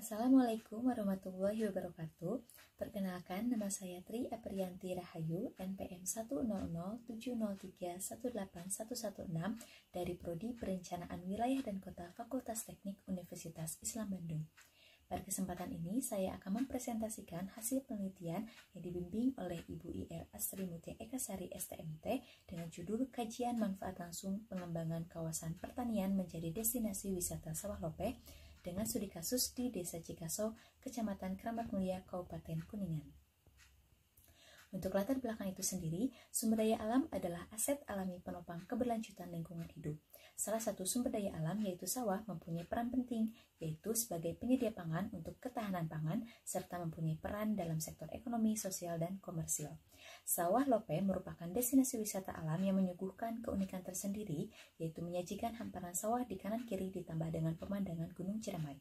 Assalamualaikum warahmatullahi wabarakatuh. Perkenalkan, nama saya Tri Apriyanti Rahayu, NPM 1007031818116 dari Prodi Perencanaan Wilayah dan Kota Fakultas Teknik Universitas Islam Bandung. Pada kesempatan ini, saya akan mempresentasikan hasil penelitian yang dibimbing oleh Ibu IR Astri Mutia Ekasari STMT dengan judul Kajian Manfaat Langsung Pengembangan Kawasan Pertanian Menjadi Destinasi Wisata Sawah Lope dengan studi kasus di Desa Cikaso, Kecamatan Keramat Mulia, Kabupaten Kuningan. Untuk latar belakang itu sendiri, sumber daya alam adalah aset alami penopang keberlanjutan lingkungan hidup. Salah satu sumber daya alam yaitu sawah mempunyai peran penting, yaitu sebagai penyedia pangan untuk ketahanan pangan, serta mempunyai peran dalam sektor ekonomi, sosial, dan komersial. Sawah Lope merupakan destinasi wisata alam yang menyuguhkan keunikan tersendiri, yaitu menyajikan hamparan sawah di kanan kiri ditambah dengan pemandangan Gunung Ciremai.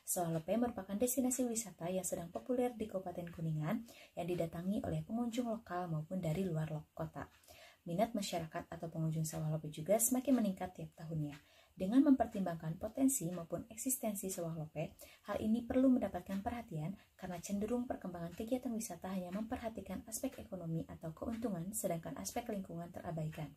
Sawah Lope merupakan destinasi wisata yang sedang populer di Kabupaten Kuningan yang didatangi oleh pengunjung lokal maupun dari luar kota. Minat masyarakat atau pengunjung Sawah Lope juga semakin meningkat tiap tahunnya. Dengan mempertimbangkan potensi maupun eksistensi Sawah Lope, hal ini perlu mendapatkan perhatian karena cenderung perkembangan kegiatan wisata hanya memperhatikan aspek ekonomi atau keuntungan, sedangkan aspek lingkungan terabaikan.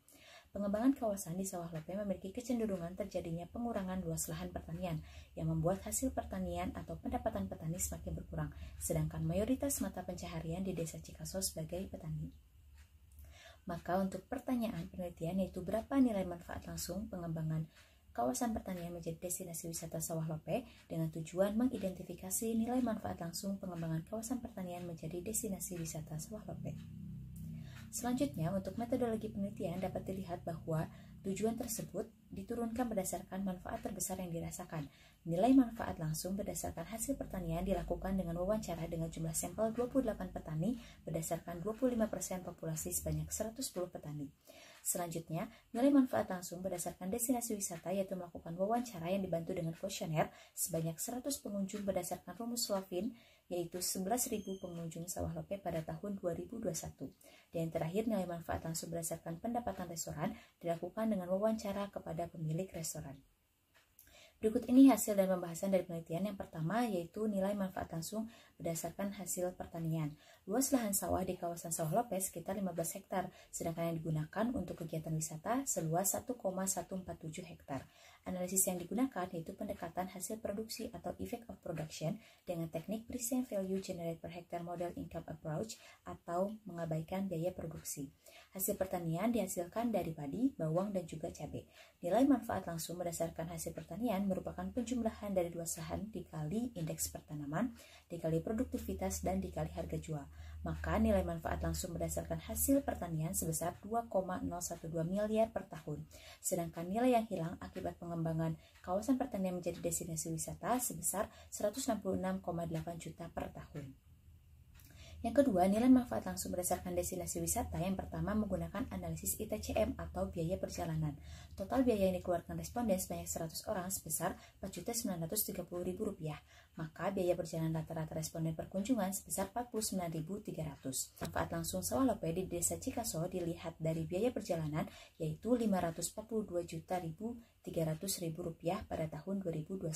Pengembangan kawasan di Sawah Lope memiliki kecenderungan terjadinya pengurangan luas lahan pertanian yang membuat hasil pertanian atau pendapatan petani semakin berkurang, sedangkan mayoritas mata pencaharian di Desa Cikaso sebagai petani. Maka untuk pertanyaan penelitian yaitu berapa nilai manfaat langsung pengembangan kawasan pertanian menjadi destinasi wisata Sawah Lope dengan tujuan mengidentifikasi nilai manfaat langsung pengembangan kawasan pertanian menjadi destinasi wisata Sawah Lope. Selanjutnya, untuk metodologi penelitian dapat dilihat bahwa tujuan tersebut diturunkan berdasarkan manfaat terbesar yang dirasakan. Nilai manfaat langsung berdasarkan hasil pertanian dilakukan dengan wawancara dengan jumlah sampel 28 petani berdasarkan 25% populasi sebanyak 110 petani. Selanjutnya, nilai manfaat langsung berdasarkan destinasi wisata yaitu melakukan wawancara yang dibantu dengan kuesioner sebanyak 100 pengunjung berdasarkan rumus Slovin yaitu 11.000 pengunjung Sawah Lope pada tahun 2021. Dan yang terakhir, nilai manfaat langsung berdasarkan pendapatan restoran dilakukan dengan wawancara kepada pemilik restoran. Berikut ini hasil dan pembahasan dari penelitian. Yang pertama yaitu nilai manfaat langsung berdasarkan hasil pertanian. Luas lahan sawah di kawasan Sawah Lope sekitar 15 hektar, sedangkan yang digunakan untuk kegiatan wisata seluas 1,147 hektar. Analisis yang digunakan yaitu pendekatan hasil produksi atau effect of production dengan teknik present value generate per hectare model income approach atau mengabaikan biaya produksi. Hasil pertanian dihasilkan dari padi, bawang, dan juga cabai. Nilai manfaat langsung berdasarkan hasil pertanian merupakan penjumlahan dari luas lahan dikali indeks pertanaman, dikali produktivitas, dan dikali harga jual. Maka nilai manfaat langsung berdasarkan hasil pertanian sebesar 2,012 miliar per tahun. Sedangkan nilai yang hilang akibat pengembangan kawasan pertanian menjadi destinasi wisata sebesar 166,8 juta per tahun. Yang kedua, nilai manfaat langsung berdasarkan destinasi wisata yang pertama menggunakan analisis ITCM atau biaya perjalanan. Total biaya yang dikeluarkan responden sebanyak 100 orang sebesar Rp4.930.000. Maka biaya perjalanan rata-rata responden perkunjungan sebesar Rp49.300. Manfaat langsung Sawah Lope di Desa Cikaso dilihat dari biaya perjalanan yaitu Rp542.300.000 pada tahun 2021.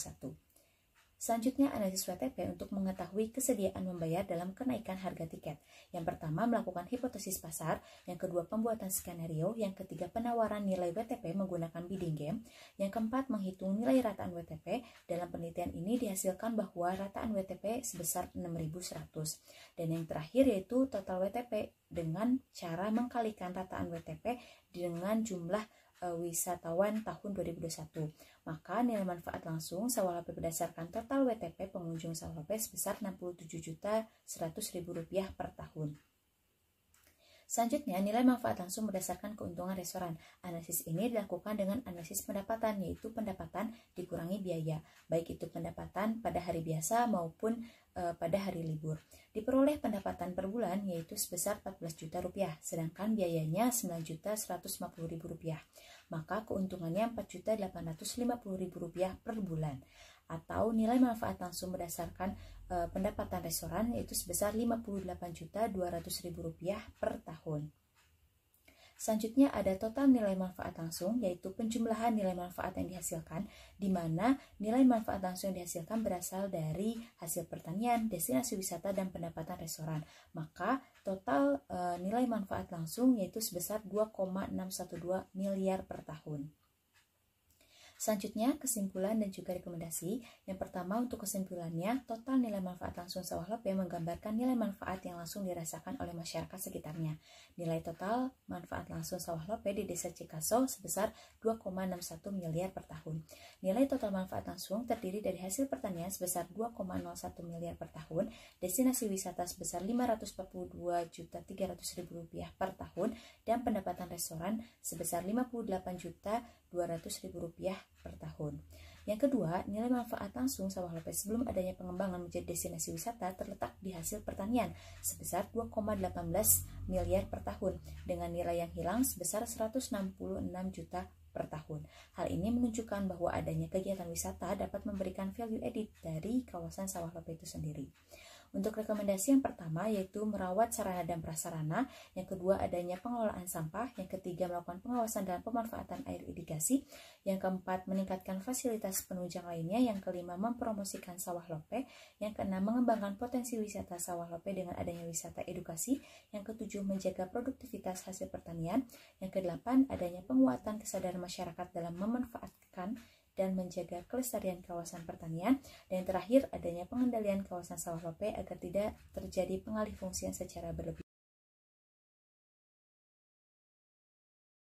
Selanjutnya, analisis WTP untuk mengetahui kesediaan membayar dalam kenaikan harga tiket. Yang pertama, melakukan hipotesis pasar. Yang kedua, pembuatan skenario. Yang ketiga, penawaran nilai WTP menggunakan bidding game. Yang keempat, menghitung nilai rataan WTP. Dalam penelitian ini dihasilkan bahwa rataan WTP sebesar 6.100. Dan yang terakhir yaitu total WTP dengan cara mengkalikan rataan WTP dengan jumlah wisatawan tahun 2021. Maka nilai manfaat langsung Sawah Lope berdasarkan total WTP pengunjung Sawah Lope sebesar Rp67.100.000 per tahun. Selanjutnya, nilai manfaat langsung berdasarkan keuntungan restoran. Analisis ini dilakukan dengan analisis pendapatan, yaitu pendapatan dikurangi biaya, baik itu pendapatan pada hari biasa maupun pada hari libur. Diperoleh pendapatan per bulan yaitu sebesar Rp14 juta, sedangkan biayanya Rp9.150.000. Maka keuntungannya Rp4.850.000 per bulan. Atau nilai manfaat langsung berdasarkan pendapatan restoran yaitu sebesar Rp58.200.000 per tahun. Selanjutnya ada total nilai manfaat langsung, yaitu penjumlahan nilai manfaat yang dihasilkan, di mana nilai manfaat langsung yang dihasilkan berasal dari hasil pertanian, destinasi wisata, dan pendapatan restoran. Maka total nilai manfaat langsung yaitu sebesar 2,612 miliar per tahun. Selanjutnya, kesimpulan dan juga rekomendasi. Yang pertama, untuk kesimpulannya, total nilai manfaat langsung Sawah Lope menggambarkan nilai manfaat yang langsung dirasakan oleh masyarakat sekitarnya. Nilai total manfaat langsung Sawah Lope di Desa Cikaso sebesar 2,61 miliar per tahun. Nilai total manfaat langsung terdiri dari hasil pertanian sebesar 2,01 miliar per tahun, destinasi wisata sebesar Rp542.300.000 per tahun, dan pendapatan restoran sebesar Rp58.200.000 per tahun. Yang kedua, nilai manfaat langsung Sawah Lope sebelum adanya pengembangan menjadi destinasi wisata terletak di hasil pertanian sebesar 2,18 miliar per tahun dengan nilai yang hilang sebesar 166 juta per tahun. Hal ini menunjukkan bahwa adanya kegiatan wisata dapat memberikan value added dari kawasan Sawah Lope itu sendiri. Untuk rekomendasi yang pertama yaitu merawat sarana dan prasarana, yang kedua adanya pengelolaan sampah, yang ketiga melakukan pengawasan dan pemanfaatan air irigasi, yang keempat meningkatkan fasilitas penunjang lainnya, yang kelima mempromosikan Sawah Lope, yang keenam mengembangkan potensi wisata Sawah Lope dengan adanya wisata edukasi, yang ketujuh menjaga produktivitas hasil pertanian, yang kedelapan adanya penguatan kesadaran masyarakat dalam memanfaatkan dan menjaga kelestarian kawasan pertanian, dan yang terakhir adanya pengendalian kawasan Sawah Lope agar tidak terjadi pengalih fungsian secara berlebihan.